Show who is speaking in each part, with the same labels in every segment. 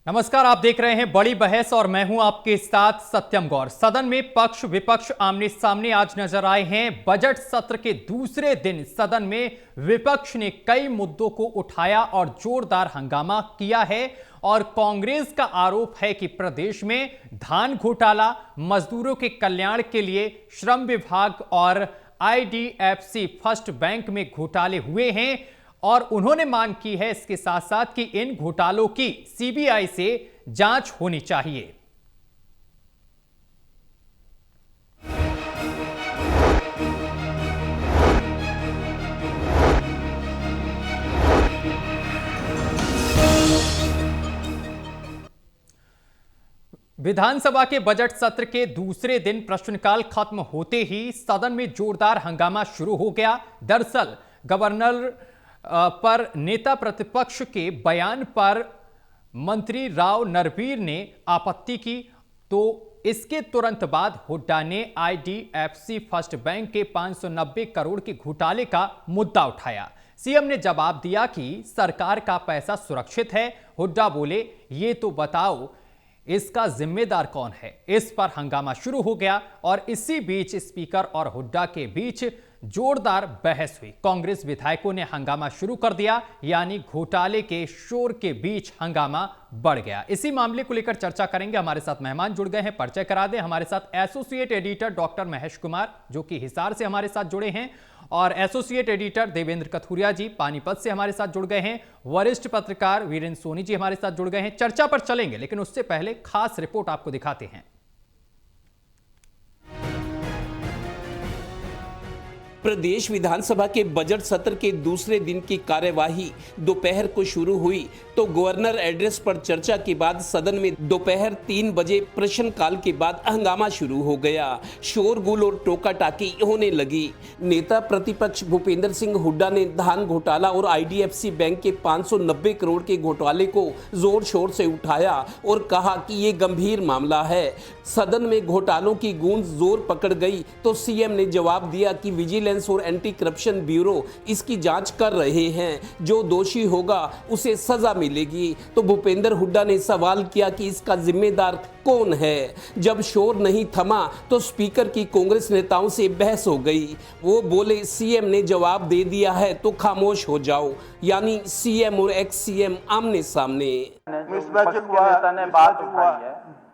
Speaker 1: नमस्कार, आप देख रहे हैं बड़ी बहस और मैं हूं आपके साथ सत्यम गौर। सदन में पक्ष विपक्ष आमने सामने आज नजर आए हैं। बजट सत्र के दूसरे दिन सदन में विपक्ष ने कई मुद्दों को उठाया और जोरदार हंगामा किया है। और कांग्रेस का आरोप है कि प्रदेश में धान घोटाला, मजदूरों के कल्याण के लिए श्रम विभाग और आईडीएफसी फर्स्ट बैंक में घोटाले हुए हैं। और उन्होंने मांग की है इसके साथ साथ कि इन घोटालों की सीबीआई से जांच होनी चाहिए। विधानसभा के बजट सत्र के दूसरे दिन प्रश्नकाल खत्म होते ही सदन में जोरदार हंगामा शुरू हो गया। दरअसल गवर्नर पर नेता प्रतिपक्ष के बयान पर मंत्री राव नरवीर ने आपत्ति की, तो इसके तुरंत बाद हुड्डा ने आईडीएफसी फर्स्ट बैंक के 590 करोड़ के घोटाले का मुद्दा उठाया। सीएम ने जवाब दिया कि सरकार का पैसा सुरक्षित है। हुड्डा बोले, ये तो बताओ इसका जिम्मेदार कौन है। इस पर हंगामा शुरू हो गया और इसी बीच स्पीकर और हुड्डा के बीच जोरदार बहस हुई। कांग्रेस विधायकों ने हंगामा शुरू कर दिया, यानी घोटाले के शोर के बीच हंगामा बढ़ गया। इसी मामले को लेकर चर्चा करेंगे। हमारे साथ मेहमान जुड़ गए हैं, परिचय करा दें। हमारे साथ associate editor doctor Mahesh Kumar जो कि हिसार से हमारे साथ जुड़े हैं, और एसोसिएट एडिटर देवेंद्र कथुरिया जी पानीपत से हमारे साथ जुड़ गए हैं। वरिष्ठ पत्रकार वीरेंद्र सोनी जी हमारे साथ जुड़ गए हैं। चर्चा पर चलेंगे, लेकिन उससे पहले खास रिपोर्ट आपको दिखाते हैं।
Speaker 2: प्रदेश विधानसभा के बजट सत्र के दूसरे दिन की कार्यवाही दोपहर को शुरू हुई तो गवर्नर एड्रेस पर चर्चा के बाद सदन में दोपहर 3 बजे प्रश्नकाल के बाद हंगामा शुरू हो गया। शोरगुल और टोका टाकी होने लगी। नेता प्रतिपक्ष भूपेंद्र सिंह हुड्डा ने धान घोटाला और आईडीएफसी बैंक के 590 करोड़ के घोटाले को जोर शोर से उठाया और कहा कि ये गंभीर मामला है। सदन में घोटालों की गूंज जोर पकड़ गई तो सीएम ने जवाब दिया कि विजिलेंस और एंटी करप्शन ब्यूरो इसकी जांच कर रहे हैं, जो दोषी होगा उसे सजा मिलेगी। तो भूपेंद्र हुड्डा ने सवाल किया कि इसका जिम्मेदार कौन है। जब शोर नहीं थमा तो स्पीकर की कांग्रेस नेताओं से बहस हो गई। वो बोले, सीएम ने जवाब दे दिया है तो खामोश हो जाओ, यानी सीएम और एक्स सीएम आमने सामने।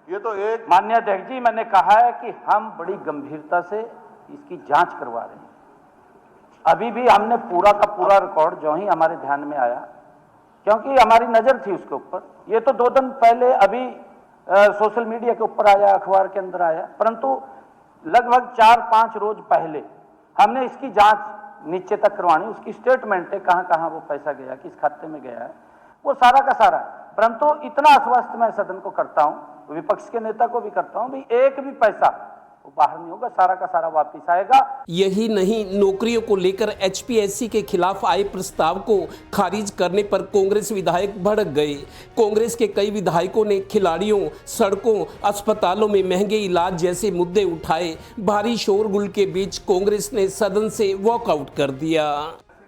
Speaker 3: ये तो एक माननीय अध्यक्ष जी, मैंने कहा है कि हम बड़ी गंभीरता से इसकी जांच करवा रहे हैं। अभी भी हमने पूरा का पूरा रिकॉर्ड जो ही हमारे ध्यान में आया, क्योंकि हमारी नजर थी उसके ऊपर। ये तो 2 दिन पहले अभी सोशल मीडिया के ऊपर आया, अखबार के अंदर आया, परंतु लगभग 4-5 रोज पहले हमने इसकी जांच नीचे तक करवानी। उसकी स्टेटमेंट है, कहां कहां वो पैसा गया, किस खाते में गया है, वो सारा का सारा। परंतु इतना आश्वस्त मैं सदन को करता हूं, विपक्ष के नेता को भी करता हूं, भी एक भी पैसा वो बाहर नहीं होगा, सारा का सारा वापस आएगा।
Speaker 2: यही नहीं, नौकरियों को लेकर एचपीएससी के खिलाफ आए प्रस्ताव को खारिज करने पर कांग्रेस विधायक भड़क गए। कांग्रेस के कई विधायकों ने खिलाड़ियों, सड़कों, अस्पतालों में महंगे इलाज जैसे मुद्दे उठाए। भारी शोरगुल के बीच कांग्रेस ने सदन से वॉकआउट कर दिया।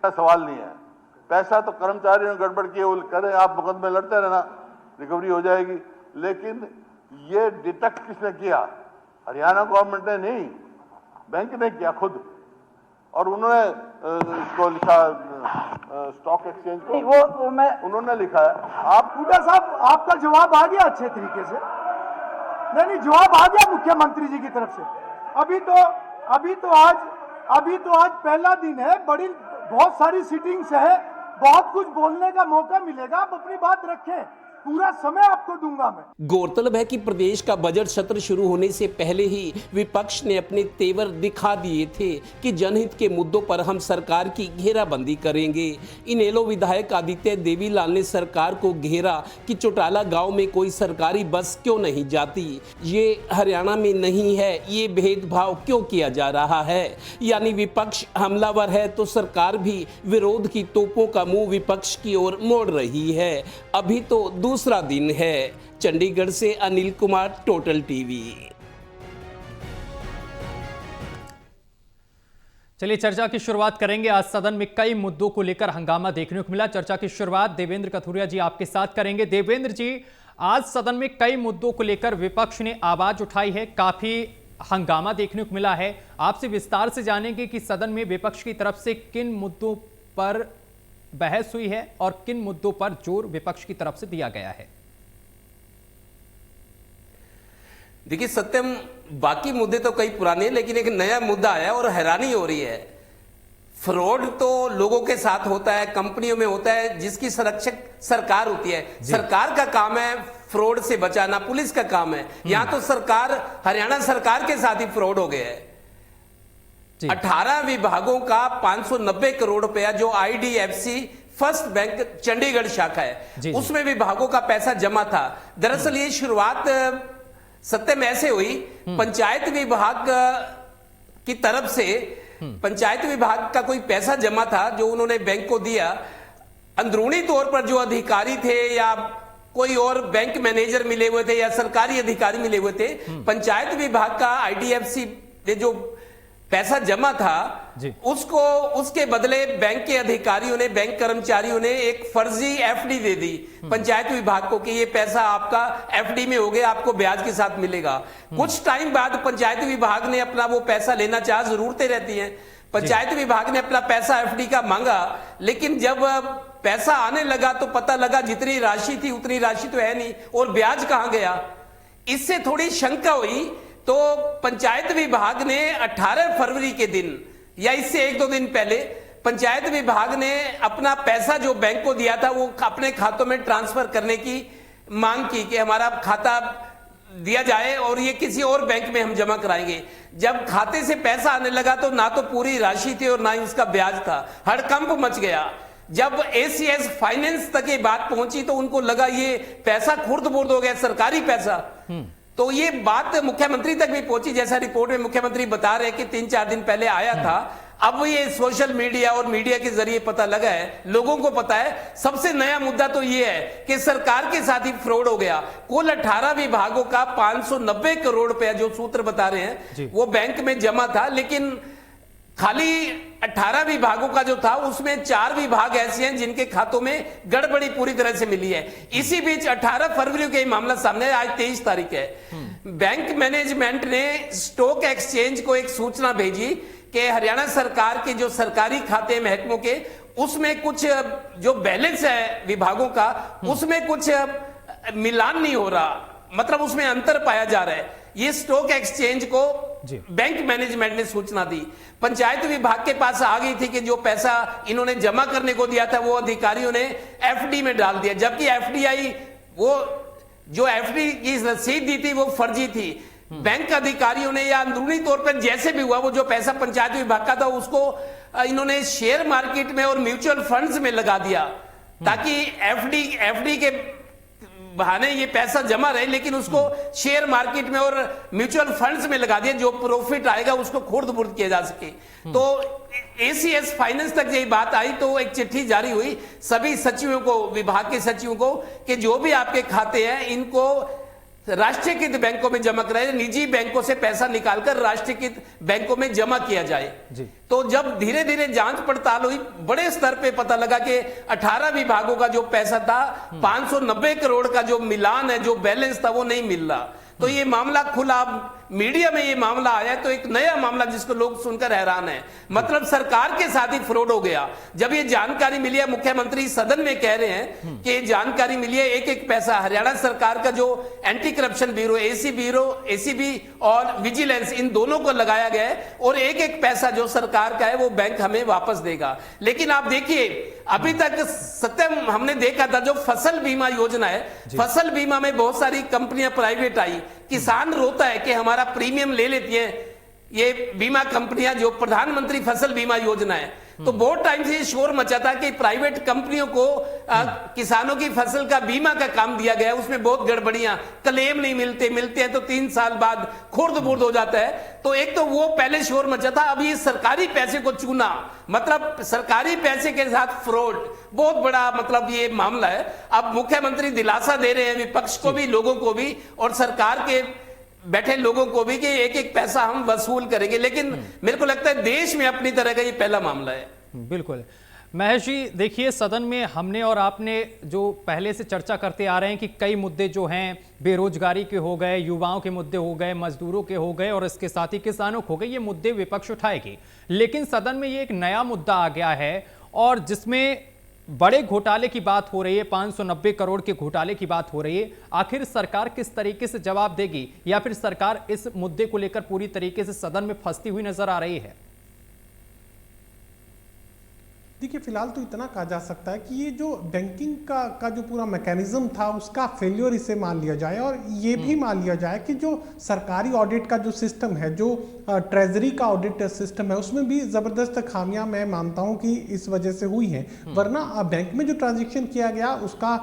Speaker 4: सवाल नहीं है, पैसा तो कर्मचारियों ने गड़बड़ किए, वो करें, आप मुकदमे लड़ते रहना, रिकवरी हो जाएगी। लेकिन ये डिटेक्ट किसने किया? हरियाणा गवर्नमेंट ने नहीं, बैंक ने किया खुद। और उन्होंने इसको लिखा स्टॉक एक्सचेंज को,
Speaker 3: वो मैं
Speaker 4: उन्होंने लिखा है। आप
Speaker 5: हुड्डा साहब, आपका जवाब आ गया अच्छे तरीके से। नहीं, जवाब आ गया मुख्यमंत्री जी की तरफ से। अभी तो आज पहला दिन है, बहुत सारी सीटिंग्स है, बहुत कुछ बोलने का मौका मिलेगा। आप अपनी बात रखें, पूरा समय आपको दूंगा मैं।
Speaker 2: गौरतलब है कि प्रदेश का बजट सत्र शुरू होने से पहले ही विपक्ष ने अपने तेवर दिखा दिए थे कि जनहित के मुद्दों पर हम सरकार की घेराबंदी करेंगे। इनेलो विधायक आदित्य देवीलाल ने सरकार को घेरा कि चौटाला गांव में कोई सरकारी बस क्यों नहीं जाती, ये हरियाणा में नहीं है, ये भेदभाव क्यों किया जा रहा है। यानी विपक्ष हमलावर है तो सरकार भी विरोध की तोपों का मुंह विपक्ष की ओर मोड़ रही है। अभी तो दूसरा दिन है। चंडीगढ़ से अनिल कुमार, टोटल टीवी।
Speaker 1: चलिए चर्चा की शुरुआत करेंगे। आज सदन में कई मुद्दों को लेकर हंगामा देखने को मिला। चर्चा की शुरुआत देवेंद्र कथुरिया जी आपके साथ करेंगे। देवेंद्र जी, आज सदन में कई मुद्दों को लेकर विपक्ष ने आवाज उठाई है, काफी हंगामा देखने को मिला है। आपसे विस्तार से जानेंगे कि सदन में विपक्ष की तरफ से किन मुद्दों पर बहस हुई है और किन मुद्दों पर जोर विपक्ष की तरफ से दिया गया है।
Speaker 2: देखिए सत्यम, बाकी मुद्दे तो कई पुराने हैं, लेकिन एक नया मुद्दा आया और हैरानी हो रही है। फ्रॉड तो लोगों के साथ होता है, कंपनियों में होता है, जिसकी संरक्षक सरकार होती है। सरकार का काम है फ्रॉड से बचाना, पुलिस का काम है। यहां तो सरकार, हरियाणा सरकार के साथ ही फ्रॉड हो गया है। 18 विभागों का 590 करोड़ रुपया जो IDFC फर्स्ट बैंक चंडीगढ़ शाखा है, उसमें विभागों का पैसा जमा था। दरअसल ये शुरुआत सत्य में ऐसे हुई, पंचायत विभाग की तरफ से पंचायत विभाग का कोई पैसा जमा था जो उन्होंने बैंक को दिया। अंदरूनी तौर पर जो अधिकारी थे या कोई और बैंक मैनेजर मिले हुए थे या सरकारी अधिकारी मिले हुए थे, पंचायत विभाग का IDFC ने जो पैसा जमा था उसको, उसके बदले बैंक के अधिकारियों ने, बैंक कर्मचारियों ने एक फर्जी FD दे दी पंचायत विभाग को कि ये पैसा आपका FD में हो गया, आपको ब्याज के साथ मिलेगा। कुछ टाइम बाद पंचायत विभाग ने अपना वो पैसा लेना चाहा, जरूरतें रहती हैं, पंचायत विभाग ने अपना पैसा FD का मांगा, लेकिन जब पैसा आने लगा तो पता लगा जितनी राशि थी उतनी राशि तो है नहीं, और ब्याज कहां गया। इससे थोड़ी शंका हुई तो पंचायत विभाग ने 18 फरवरी के दिन या इससे 1-2 दिन पहले पंचायत विभाग ने अपना पैसा जो बैंक को दिया था वो अपने खातों में ट्रांसफर करने की मांग की कि हमारा खाता दिया जाए और ये किसी और बैंक में हम जमा कराएंगे। जब खाते से पैसा आने लगा तो ना तो पूरी राशि थी और ना ही उसका ब्याज था। हड़कंप मच गया। जब ACS फाइनेंस तक ये बात पहुंची तो उनको लगा ये पैसा खुर्द-बुर्द हो गया, सरकारी पैसा। तो ये बात मुख्यमंत्री तक भी पहुंची, जैसा रिपोर्ट में मुख्यमंत्री बता रहे हैं कि 3-4 दिन पहले आया था। अब ये सोशल मीडिया और मीडिया के जरिए पता लगा है, लोगों को पता है। सबसे नया मुद्दा तो ये है कि सरकार के साथ ही फ्रॉड हो गया। कुल 18 विभागों का 590 करोड़ रुपया जो सूत्र बता रहे हैं वो बैंक में जमा था, लेकिन खाली 18 विभागों का जो था उसमें 4 विभाग ऐसे हैं जिनके खातों में गड़बड़ी पूरी तरह से मिली है। इसी बीच 18 फरवरी को ये मामला सामने, आज 23 तारीख है, बैंक मैनेजमेंट ने स्टॉक एक्सचेंज को एक सूचना भेजी कि हरियाणा सरकार के जो सरकारी खाते महकमों के, उसमें कुछ जो बैलेंस है विभागों का, उसमें कुछ मिलान नहीं हो रहा, मतलब उसमें अंतर पाया जा रहा है। ये स्टॉक एक्सचेंज को बैंक मैनेजमेंट ने सूचना दी। पंचायत विभाग के पास आ गई थी कि जो पैसा इन्होंने जमा करने को दिया था वो अधिकारियों ने FD में डाल दिया, जबकि FDI वो जो FD की रसीद दी थी वो फर्जी थी। बैंक अधिकारियों ने या अंदरूनी तौर पर जैसे भी हुआ वो जो पैसा पंचायत विभाग का था उसको इन्होंने शेयर मार्केट में और म्यूचुअल फंड्स में लगा दिया ताकि FD के बहाने ये पैसा जमा रहे, लेकिन उसको शेयर मार्केट में और म्यूचुअल फंड्स में लगा दिया, जो प्रॉफिट आएगा उसको खुर्द-बुर्द किया जा सके। तो ACS फाइनेंस तक यही बात आई तो एक चिट्ठी जारी हुई सभी सचिवों को, विभाग के सचिवों को, कि जो भी आपके खाते हैं इनको राष्ट्रीयकृत बैंकों में जमा कराए, निजी बैंकों से पैसा निकालकर राष्ट्रीयकृत बैंकों में जमा किया जाए। तो जब धीरे धीरे जांच पड़ताल हुई, बड़े स्तर पे पता लगा कि 18 विभागों का जो पैसा था, 590 करोड़ का जो मिलान है, जो बैलेंस था, वो नहीं मिल रहा। तो ये मामला खुला, मीडिया में ये मामला आया तो एक नया मामला जिसको लोग सुनकर हैरान है, मतलब सरकार के साथ ही फ्रॉड हो गया। जब ये जानकारी मिली है, मुख्यमंत्री सदन में कह रहे हैं कि जानकारी मिली है, एक पैसा हरियाणा सरकार का जो एंटी करप्शन ब्यूरो ACB और विजिलेंस, इन दोनों को लगाया गया है और एक पैसा जो सरकार का है वो बैंक हमें वापस देगा। लेकिन आप देखिए अभी तक सत्यम हमने देखा था जो फसल बीमा योजना है, फसल बीमा में बहुत सारी कंपनियां प्राइवेट आई, किसान रोता है कि हमारा प्रीमियम ले लेती हैं ये बीमा कंपनियां, जो प्रधानमंत्री फसल बीमा योजना है। तो बहुत टाइम से शोर मचा था कि प्राइवेट कंपनियों को किसानों की फसल का बीमा का काम दिया गया, उसमें बहुत गड़बड़ियां, क्लेम नहीं मिलते हैं तो 3 साल बाद खुर्द-बुर्द हो जाता है। तो एक तो वो पहले शोर मचा था, अब ये सरकारी पैसे को चूना, मतलब सरकारी पैसे के साथ फ्रॉड, बहुत बड़ा मतलब ये मामला है। अब मुख्यमंत्री दिलासा दे रहे हैं विपक्ष को भी, लोगों को भी और सरकार के बैठे लोगों को भी कि एक पैसा हम वसूल करेंगे, लेकिन मेरे को लगता है देश में अपनी तरह का ये पहला मामला है।
Speaker 1: बिल्कुल। महेश जी, देखिए सदन में हमने और आपने जो पहले से चर्चा करते आ रहे हैं कि कई मुद्दे जो हैं बेरोजगारी के हो गए, युवाओं के मुद्दे हो गए, मजदूरों के हो गए और इसके साथ ही किसानों के हो गए, ये मुद्दे विपक्ष उठाएगी। लेकिन सदन में ये एक नया मुद्दा आ गया है और जिसमें बड़े घोटाले की बात हो रही है, 590 करोड़ के घोटाले की बात हो रही है। आखिर सरकार किस तरीके से जवाब देगी या फिर सरकार इस मुद्दे को लेकर पूरी तरीके से सदन में फंसती हुई नजर आ रही है?
Speaker 6: देखिए, फिलहाल तो इतना कहा जा सकता है कि ये जो बैंकिंग का जो पूरा मैकेनिज्म था उसका फेलियर इसे मान लिया जाए और ये भी मान लिया जाए कि जो सरकारी ऑडिट का जो सिस्टम है, जो ट्रेजरी का ऑडिट सिस्टम है, उसमें भी ज़बरदस्त खामियां मैं मानता हूं कि इस वजह से हुई हैं। वरना बैंक में जो ट्रांजेक्शन किया गया उसका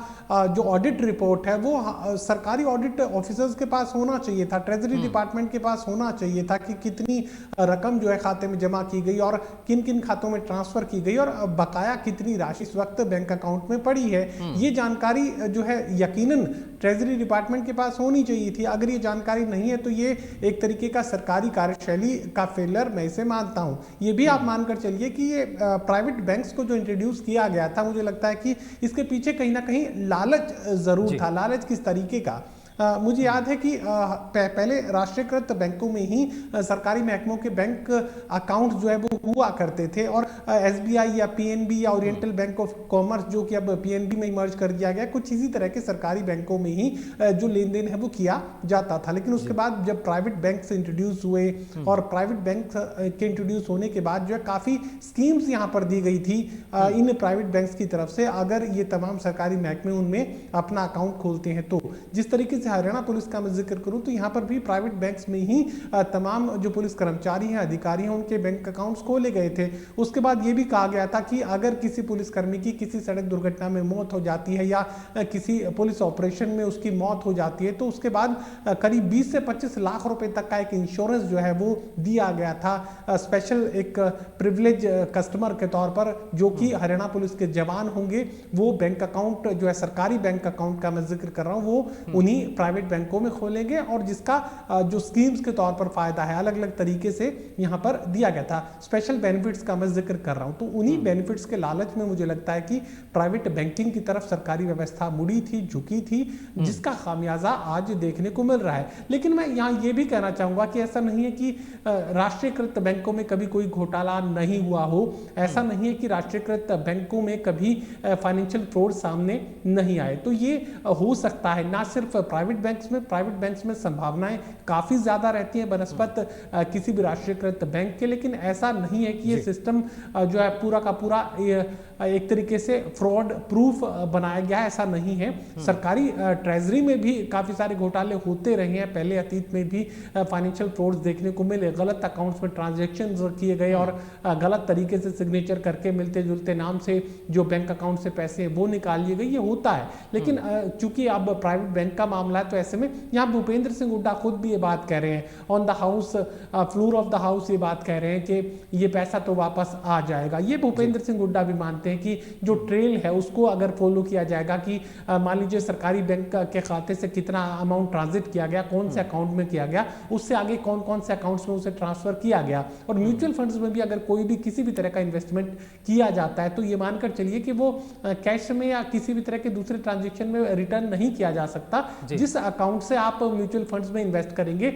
Speaker 6: जो ऑडिट रिपोर्ट है वो सरकारी ऑडिट ऑफिसर्स के पास होना चाहिए था, ट्रेजरी डिपार्टमेंट के पास होना चाहिए था कि कितनी रकम जो है खाते में जमा की गई और किन किन खातों में ट्रांसफर की गई और बकाया कितनी राशि इस वक्त बैंक अकाउंट में पड़ी है। ये जानकारी जो है यकीनन ट्रेजरी डिपार्टमेंट के पास होनी चाहिए थी। अगर ये जानकारी नहीं है तो ये एक तरीके का सरकारी कार्यशैली का फेलियर मैं इसे मानता हूं। ये भी आप मानकर चलिए कि ये प्राइवेट बैंक्स को जो इंट्रोड्यूस किया गया था, मुझे लगता है कि इसके पीछे कहीं ना कहीं लालच जरूर था। लालच किस तरीके का? मुझे याद है कि पहले राष्ट्रीयकृत बैंकों में ही सरकारी महकमों के बैंक अकाउंट जो है वो हुआ करते थे और एसबीआई या पीएनबी या ओरिएंटल बैंक ऑफ कॉमर्स, जो कि अब पीएनबी में मर्ज कर दिया गया, कुछ इसी तरह के सरकारी बैंकों में ही जो लेन देन है वो किया जाता था। लेकिन उसके बाद जब प्राइवेट बैंक इंट्रोड्यूस हुए और प्राइवेट बैंक के इंट्रोड्यूस होने के बाद जो है काफ़ी स्कीम्स यहाँ पर दी गई थी इन प्राइवेट बैंक्स की तरफ से, अगर ये तमाम सरकारी महकमे उनमें अपना अकाउंट खोलते हैं तो। जिस तरीके से हरियाणा पुलिस का मैं जिक्र करूं तो यहाँ पर भी प्राइवेट बैंक्स में ही तमाम जो पुलिस कर्मचारी हैं, अधिकारी हैं, उनके बैंक अकाउंट्स खोले गए थे। उसके बाद ये भी कहा गया था कि अगर किसी पुलिसकर्मी की किसी सड़क दुर्घटना में मौत हो जाती है या किसी पुलिस ऑपरेशन में उसकी मौत हो जाती है तो उसके बाद करीब 20 से 25 लाख रुपए तक का एक इंश्योरेंस जो है वो दिया गया था स्पेशल एक प्रिविलेज कस्टमर के तौर पर, जो कि हरियाणा पुलिस के जवान होंगे। वो बैंक अकाउंट जो है सरकारी बैंक अकाउंट का मैं जिक्र कर रहा हूँ वो उन्हीं प्राइवेट बैंकों में खोलेंगे और जिसका जो स्कीम्स के तौर पर फायदा है अलग अलग तरीके से यहां पर दिया गया था। स्पेशल बेनिफिट्स का मैं जिक्र कर रहा हूं, तो उन्हीं बेनिफिट्स के लालच में मुझे लगता है कि प्राइवेट बैंकिंग की तरफ सरकारी व्यवस्था मुड़ी थी, झुकी थी, जिसका खामियाजा आज देखने को मिल रहा है। लेकिन मैं यहां यह भी कहना चाहूंगा कि ऐसा नहीं है कि राष्ट्रीयकृत बैंकों में कभी कोई घोटाला नहीं हुआ हो, ऐसा नहीं है कि राष्ट्रीयकृत बैंकों में कभी फाइनेंशियल फ्रॉड सामने नहीं आए। तो ये हो सकता है, ना सिर्फ प्राइवेट बैंक्स में संभावनाएं काफी ज्यादा रहती हैं बनस्पत किसी भी राष्ट्रीयकृत बैंक के, लेकिन ऐसा नहीं है कि ये सिस्टम जो है पूरा का पूरा एक तरीके से फ्रॉड प्रूफ बनाया गया है, ऐसा नहीं है। सरकारी ट्रेजरी में भी काफी सारे घोटाले होते रहे हैं, पहले अतीत में भी फाइनेंशियल फ्रॉड्स देखने को मिले, गलत अकाउंट्स में ट्रांजैक्शन किए गए और गलत तरीके से सिग्नेचर करके मिलते जुलते नाम से जो बैंक अकाउंट से पैसे वो निकाल लिए गए, ये होता है। लेकिन चूंकि अब प्राइवेट बैंक का मामला है तो ऐसे में यहाँ भूपेंद्र सिंह हुड्डा खुद भी ये बात कह रहे हैं, on the house floor of the house ये बात कह रहे हैं कि ये पैसा तो वापस आ जाएगा। ये भूपेंद्र सिंह हुड्डा भी मानते हैं कि जो ट्रेल है उसको अगर फॉलो किया जाएगा कि मान लीजिए सरकारी बैंक के खाते से कितना अमाउंट ट्रांजिट किया गया, कौन से अकाउंट में किया गया, उससे आगे कौन कौन से अकाउंट्स में उसे ट्रांसफर किया गया, और म्यूचुअल फंड्स में भी अगर कोई भी किसी भी तरह का इन्वेस्टमेंट किया जाता है तो ये मानकर चलिए कि वो कैश में या किसी भी तरह के दूसरे ट्रांजेक्शन में रिटर्न नहीं किया जा सकता। जिस अकाउंट से आप म्यूचुअल फंड्स में इन्वेस्ट करेंगे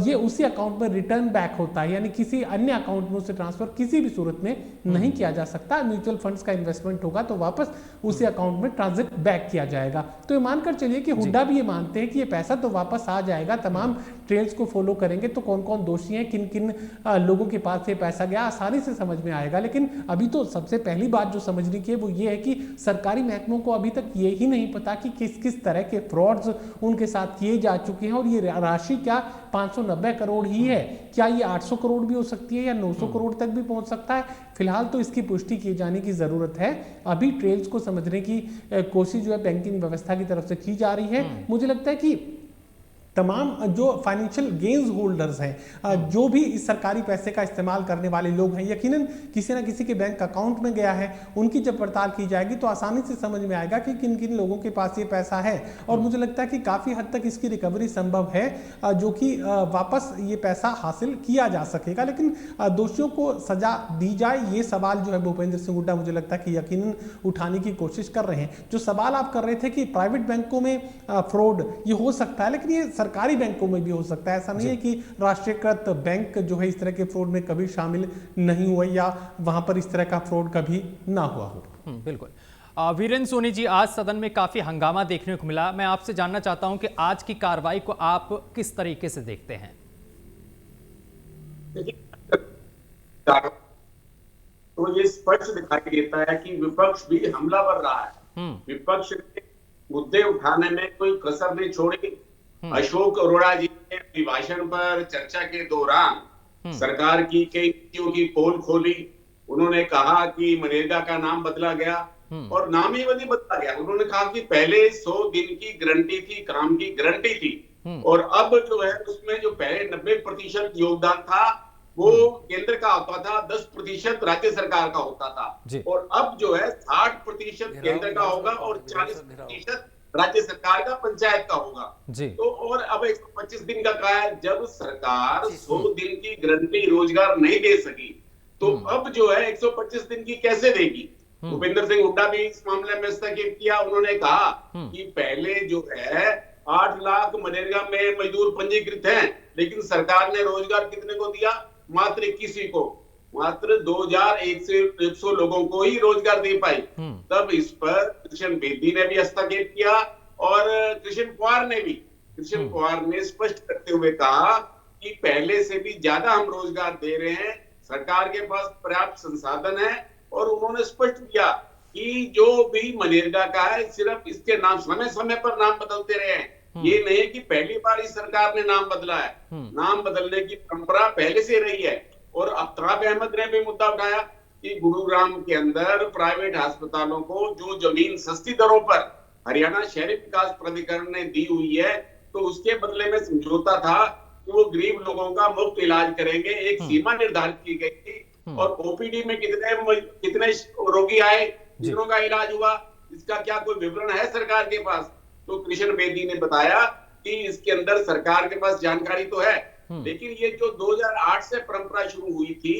Speaker 6: ये उसी अकाउंट में रिटर्न बैक होता है, यानी किसी अन्य अकाउंट में उसे ट्रांसफर किसी भी सूरत में नहीं किया जा सकता। म्यूचुअल फंड्स का इन्वेस्टमेंट होगा तो वापस उसी अकाउंट में ट्रांजिट बैक किया जाएगा। तो ये मानकर चलिए कि हुड्डा भी ये मानते हैं कि ये पैसा तो वापस आ जाएगा, तमाम ट्रेल्स को फॉलो करेंगे तो कौन कौन दोषी हैं, किन किन लोगों के पास ये पैसा गया, आसानी से समझ में आएगा। लेकिन अभी तो सबसे पहली बात जो समझने की है वो ये है कि सरकारी महकमों को अभी तक ये ही नहीं पता कि किस किस तरह के फ्रॉड्स उनके साथ किए जा चुके हैं, और ये राशि क्या 590 करोड़ ही है, क्या ये 800 करोड़ भी हो सकती है या 900 करोड़ तक भी पहुंच सकता है। फिलहाल तो इसकी पुष्टि किए जाने की जरूरत है। अभी ट्रेल्स को समझने की कोशिश जो है बैंकिंग व्यवस्था की तरफ से की जा रही है। मुझे लगता है कि तमाम जो फाइनेंशियल गेन्स होल्डर्स हैं, जो भी इस सरकारी पैसे का इस्तेमाल करने वाले लोग हैं, यकीनन किसी ना किसी के बैंक अकाउंट में गया है, उनकी जब पड़ताल की जाएगी तो आसानी से समझ में आएगा कि किन किन लोगों के पास ये पैसा है। और मुझे लगता है कि काफ़ी हद तक इसकी रिकवरी संभव है, जो कि वापस ये पैसा हासिल किया जा सकेगा। लेकिन दोषियों को सजा दी जाए, ये सवाल जो है भूपेंद्र सिंह हुड्डा मुझे लगता है कि यकीनन उठाने की कोशिश कर रहे हैं। जो सवाल आप कर रहे थे कि प्राइवेट बैंकों में फ्रॉड ये हो सकता है, लेकिन ये सरकारी बैंकों में भी हो सकता है। ऐसा नहीं है कि राष्ट्रीयकृत बैंक जो है इस तरह के फ्रॉड में कभी शामिल नहीं हुआ या वहां पर इस तरह का फ्रॉड कभी ना हुआ हो।
Speaker 1: बिल्कुल। वीरेंद्र सोनी जी, आज सदन में काफी हंगामा देखने को मिला। मैं आपसे जानना चाहता हूं कि आज की कार्रवाई को आप किस तरीके से देखते हैं?
Speaker 7: तो ये स्पष्ट दिखाई देता है कि विपक्ष भी हमलावर रहा है। विपक्ष ने मुद्दे उठाने में कोई कसर नहीं छोड़ी। अशोक अरोड़ा जी ने अभिभाषण पर चर्चा के दौरान सरकार की कई नीतियों की पोल खोली। उन्होंने कहा कि मनरेगा का नाम बदला गया और नाम ही नहीं बदला गया। उन्होंने कहा कि पहले 100 दिन की गारंटी थी, काम की गारंटी थी, और अब जो है उसमें जो पहले 90% योगदान था वो केंद्र का होता था, 10% राज्य सरकार का होता था, और अब जो है 60% केंद्र का होगा और 40% राज्य सरकार का, पंचायत का होगा। तो और अब 125 दिन का कहा है। जब सरकार 100 दिन की गारंटी रोजगार नहीं दे सकी तो अब जो है 125 दिन की कैसे देगी? भूपेंद्र सिंह हुड्डा भी इस मामले में हस्तक्षेप किया। उन्होंने कहा कि पहले जो है 8 लाख मनरेगा में मजदूर पंजीकृत हैं, लेकिन सरकार ने रोजगार कितने को दिया? मात्र 21 को, मात्र 2100 लोगों को ही रोजगार दे पाई। तब इस पर कृष्ण बेदी ने भी हस्तक्षेप किया और कृष्ण कुमार ने स्पष्ट करते हुए कहा कि पहले से भी ज्यादा हम रोजगार दे रहे हैं, सरकार के पास पर्याप्त संसाधन है। और उन्होंने स्पष्ट किया कि जो भी मनरेगा का है सिर्फ इसके नाम समय समय पर नाम बदलते रहे हैं। ये नहीं है कि पहली बार इस सरकार ने नाम बदला है। नाम बदलने की परंपरा पहले से रही है। और अफ्ताब अहमद ने भी मुद्दा उठाया कि गुरुग्राम के अंदर प्राइवेट अस्पतालों को जो जमीन सस्ती दरों पर हरियाणा शहरी विकास प्राधिकरण ने दी हुई है, तो उसके बदले में समझौता था कि वो गरीब लोगों का मुफ्त इलाज करेंगे। एक सीमा निर्धारित की गई थी और ओपीडी में कितने रोगी आए, जिनों का इलाज हुआ, इसका क्या कोई विवरण है सरकार के पास? तो कृष्ण बेदी ने बताया कि इसके अंदर सरकार के पास जानकारी तो है, लेकिन ये जो 2008 से परंपरा शुरू हुई थी,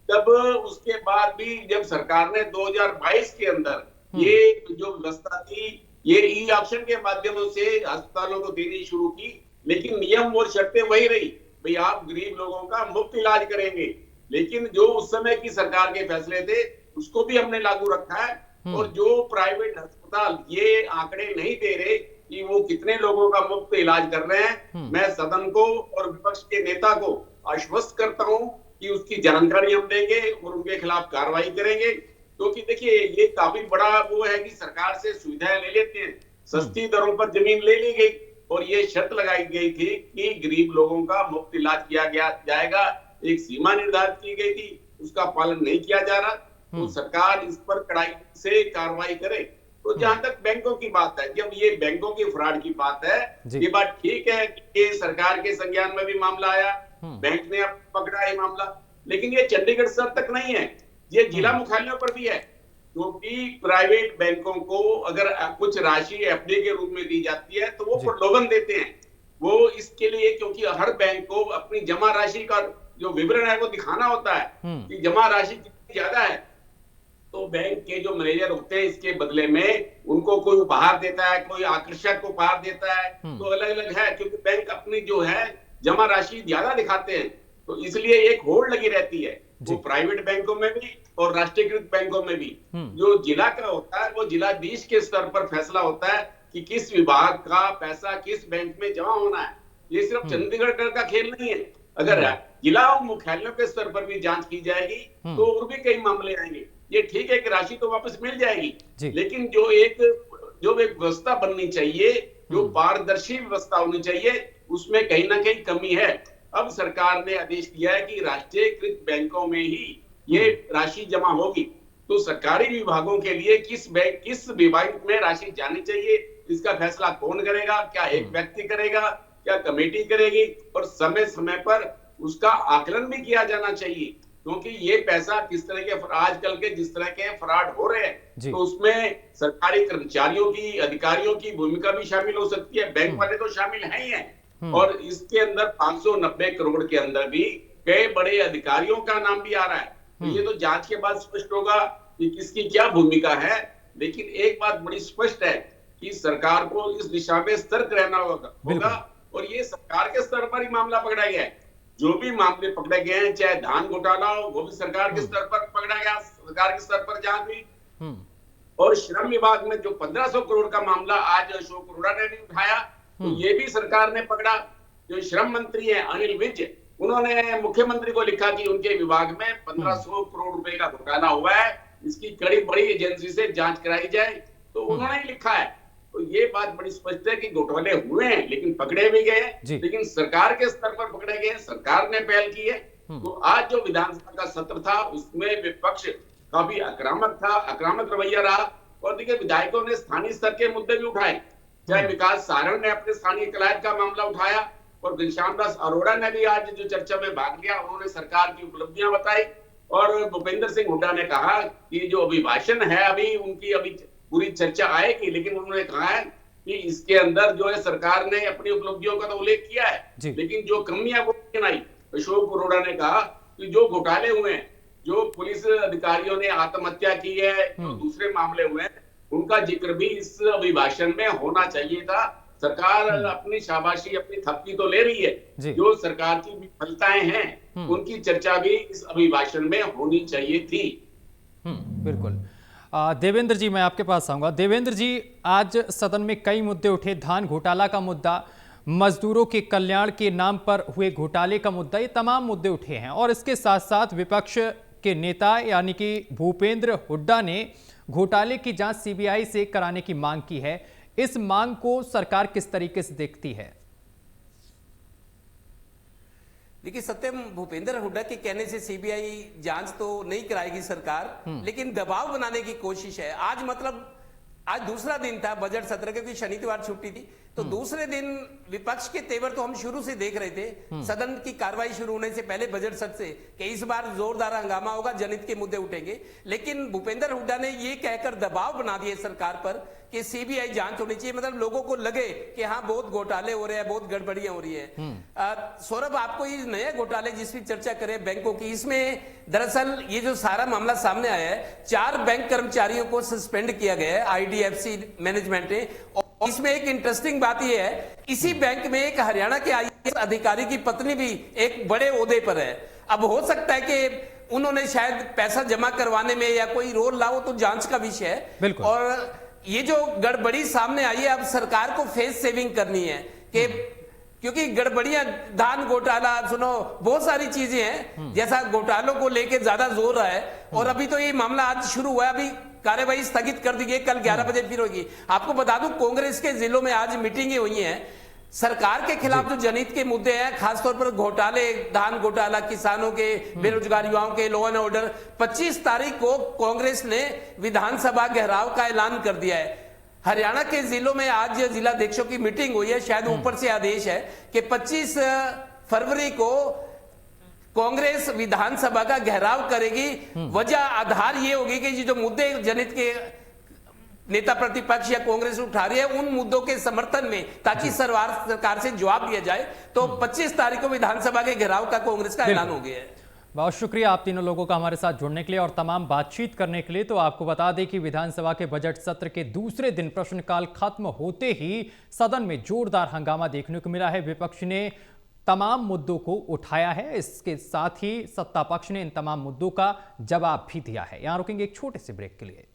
Speaker 7: तब उसके बाद भी जब सरकार ने 2022 के अंदर ये जो व्यवस्था थी, ये ई ऑक्शन के माध्यम से अस्पतालों को देनी शुरू की, लेकिन नियम और शर्तें वही रही, भाई आप गरीब लोगों का मुफ्त इलाज करेंगे। लेकिन जो उस समय की सरकार के फैसले थे उसको भी हमने लागू रखा है। और जो प्राइवेट अस्पताल ये आंकड़े नहीं दे रहे कि वो कितने लोगों का मुफ्त इलाज कर रहे हैं, मैं सदन को और विपक्ष के नेता को आश्वस्त करता हूं कि उसकी जानकारी हम देंगे और उनके खिलाफ कार्रवाई करेंगे। क्योंकि देखिए ये काफी बड़ा वो है कि सरकार से सुविधाएं ले लेते हैं, सस्ती दरों पर जमीन ले ली गई और ये शर्त लगाई गई थी कि गरीब लोगों का मुफ्त इलाज किया जाएगा। एक सीमा निर्धारित की गई थी, उसका पालन नहीं किया जा रहा, तो सरकार इस पर कड़ाई से कार्रवाई करे। तो जहां तक बैंकों की बात है, जब ये बैंकों की फ्रॉड की बात है, ये बात ठीक है कि ये सरकार के संज्ञान में भी मामला आया, बैंक ने अब पकड़ा है मामला, लेकिन ये चंडीगढ़ स्तर तक नहीं है, ये जिला मुख्यालयों पर भी है। क्योंकि प्राइवेट बैंकों को अगर कुछ राशि एफडी के रूप में दी जाती है तो वो प्रलोभन देते हैं। वो इसके लिए, क्योंकि हर बैंक को अपनी जमा राशि का जो विवरण है वो दिखाना होता है कि जमा राशि कितनी ज्यादा है, तो बैंक के जो मैनेजर होते हैं इसके बदले में उनको कोई उपहार देता है, कोई आकर्षक उपहार देता है, तो अलग अलग है। क्योंकि बैंक अपनी जो है जमा राशि ज्यादा दिखाते हैं, तो इसलिए एक होड़ लगी रहती है वो प्राइवेट बैंकों में भी और राष्ट्रीयकृत बैंकों में भी। जो जिला का होता है वो जिलाधीश के स्तर पर फैसला होता है कि किस विभाग का पैसा किस बैंक में जमा होना है। ये सिर्फ चंडीगढ़ का खेल नहीं है। अगर जिला और मुख्यालयों के स्तर पर भी जांच की जाएगी तो और भी कई मामले आएंगे। ये ठीक है कि राशि तो वापस मिल जाएगी, लेकिन जो एक व्यवस्था बननी चाहिए, जो पारदर्शी व्यवस्था होनी चाहिए, उसमें कहीं ना कहीं कमी है। अब सरकार ने आदेश दिया है कि राष्ट्रीयकृत बैंकों में ही ये राशि जमा होगी, तो सरकारी विभागों के लिए किस विभाग में राशि जानी चाहिए, इसका फैसला कौन करेगा? क्या एक व्यक्ति करेगा, क्या कमेटी करेगी, और समय समय पर उसका आकलन भी किया जाना चाहिए, क्योंकि ये पैसा किस तरह के आजकल के जिस तरह के फ्रॉड हो रहे हैं, तो उसमें सरकारी कर्मचारियों की, अधिकारियों की भूमिका भी शामिल हो सकती है। बैंक वाले तो शामिल हैं ही हैं, और इसके अंदर 590 करोड़ के अंदर भी कई बड़े अधिकारियों का नाम भी आ रहा है। तो ये तो जांच के बाद स्पष्ट होगा कि किसकी क्या भूमिका है। लेकिन एक बात बड़ी स्पष्ट है कि सरकार को इस दिशा में सतर्क रहना होगा, और ये सरकार के स्तर पर ही मामला पकड़ा गया है। जो भी मामले पकड़े गए हैं, चाहे धान घोटाला हो, वो भी सरकार के स्तर पर पकड़ा गया, सरकार के स्तर पर जांच हुई। और श्रम विभाग में जो 1500 करोड़ का मामला आज अशोक अरोड़ा ने भी उठाया, तो ये भी सरकार ने पकड़ा। जो श्रम मंत्री है अनिल विज, उन्होंने मुख्यमंत्री को लिखा कि उनके विभाग में 1500 करोड़ रुपए का घोटाला हुआ है, इसकी कड़ी बड़ी एजेंसी से जांच कराई जाए, तो उन्होंने लिखा है। तो ये बात बड़ी स्पष्ट है कि घोटाले हुए हैं, लेकिन पकड़े भी गए, लेकिन सरकार के स्तर पर पकड़े गए, सरकार ने पहल की है। तो आज जो विधानसभा का सत्र था, उसमें विपक्ष काफी आक्रामक रवैया रहा, और देखिए विधायकों ने स्थानीय स्तर के मुद्दे भी उठाए, चाहे विकास सारण ने अपने स्थानीय कलायत का मामला उठाया, और घनश्याम दास अरोड़ा ने भी आज जो चर्चा में भाग लिया, उन्होंने सरकार की उपलब्धियां बताई। और भूपेंद्र सिंह हुड्डा ने कहा कि जो अभिभाषण है, अभी उनकी पूरी चर्चा आएगी, लेकिन उन्होंने कहा है कि इसके अंदर जो है सरकार ने अपनी उपलब्धियों का तो उल्लेख किया है, लेकिन जो कमियां वो नहीं। अशोक अरोड़ा ने कहा कि जो घोटाले हुए हैं, जो पुलिस अधिकारियों ने आत्महत्या की है, जो दूसरे मामले हुए हैं, उनका जिक्र भी इस अभिभाषण में होना चाहिए था। सरकार अपनी शाबाशी, अपनी थपकी तो ले रही है, जो सरकार की विफलताएं हैं उनकी चर्चा भी इस अभिभाषण में होनी चाहिए थी।
Speaker 1: बिल्कुल। देवेंद्र जी, मैं आपके पास आऊंगा। देवेंद्र जी, आज सदन में कई मुद्दे उठे, धान घोटाला का मुद्दा, मजदूरों के कल्याण के नाम पर हुए घोटाले का मुद्दा, ये तमाम मुद्दे उठे हैं। और इसके साथ साथ विपक्ष के नेता यानी कि भूपेंद्र हुड्डा ने घोटाले की जांच सीबीआई से कराने की मांग की है। इस मांग को सरकार किस तरीके से देखती है?
Speaker 2: देखिए सत्यम, भूपेंद्र हुड्डा के कहने से सीबीआई जांच तो नहीं कराएगी सरकार, लेकिन दबाव बनाने की कोशिश है। आज दूसरा दिन था बजट सत्र, क्योंकि शनिवार छुट्टी थी, तो दूसरे दिन विपक्ष के तेवर तो हम शुरू से देख रहे थे। सदन की कार्रवाई शुरू होने से पहले बजट सत्र से कि इस बार जोरदार हंगामा होगा, जनहित के मुद्दे उठेंगे। लेकिन भूपेंद्र हुड्डा ने ये कहकर दबाव बना दिए सरकार पर कि सीबीआई जांच होनी चाहिए, मतलब लोगों को लगे कि हाँ बहुत घोटाले हो रहे हैं, बहुत गड़बड़ियां हो रही है। सौरभ, आपको ये नए घोटाले जिसकी चर्चा करें बैंकों की, इसमें दरअसल ये जो सारा मामला सामने आया है, 4 बैंक कर्मचारियों को सस्पेंड किया गया है आईडीएफसी मैनेजमेंट ने। और इसमें एक इंटरेस्टिंग बात यह है, इसी बैंक में एक हरियाणा के आईएएस अधिकारी की पत्नी भी एक बड़े ओहदे पर है। अब हो सकता है कि उन्होंने शायद पैसा जमा करवाने में या कोई रोल लाओ, तो जांच का विषय है। और ये जो गड़बड़ी सामने आई है, अब सरकार को फेस सेविंग करनी है कि क्योंकि गड़बड़ियां, धान घोटाला, सुनो बहुत सारी चीजें हैं, जैसा घोटालों को लेके ज्यादा जोर रहा है। और अभी तो ये मामला आज शुरू हुआ है, अभी कार्यवाही स्थगित कर दी गई, कल 11 बजे फिर होगी। आपको बता दूं, कांग्रेस के जिलों में आज मीटिंगें हुई हैं सरकार के खिलाफ। जो जनहित के मुद्दे हैं, खासतौर पर घोटाले, धान घोटाला, किसानों के, बेरोजगार युवाओं के, लॉ एंड ऑर्डर, 25 तारीख को कांग्रेस ने विधानसभा घेराव का ऐलान कर दिया है। हरियाणा के जिलों में आज जिलाध्यक्षों की मीटिंग हुई है, शायद ऊपर से आदेश है कि 25 फरवरी को कांग्रेस विधानसभा का घेराव करेगी। वजह आधार ये होगी कि जो मुद्दे जनहित के नेता प्रतिपक्ष या कांग्रेस उठा रही है, उन मुद्दों के समर्थन में, ताकि सरकार से जवाब दिया जाए। तो 25 तारीख को विधानसभा के घेराव का कांग्रेस का ऐलान हो गया है।
Speaker 1: बहुत शुक्रिया आप तीनों लोगों का हमारे साथ जुड़ने के लिए और तमाम बातचीत करने के लिए। तो आपको बता दें कि विधानसभा के बजट सत्र के दूसरे दिन प्रश्नकाल खत्म होते ही सदन में जोरदार हंगामा देखने को मिला है। विपक्ष ने तमाम मुद्दों को उठाया है, इसके साथ ही सत्ता पक्ष ने इन तमाम मुद्दों का जवाब भी दिया है। यहां रुकेंगे एक छोटे से ब्रेक के लिए।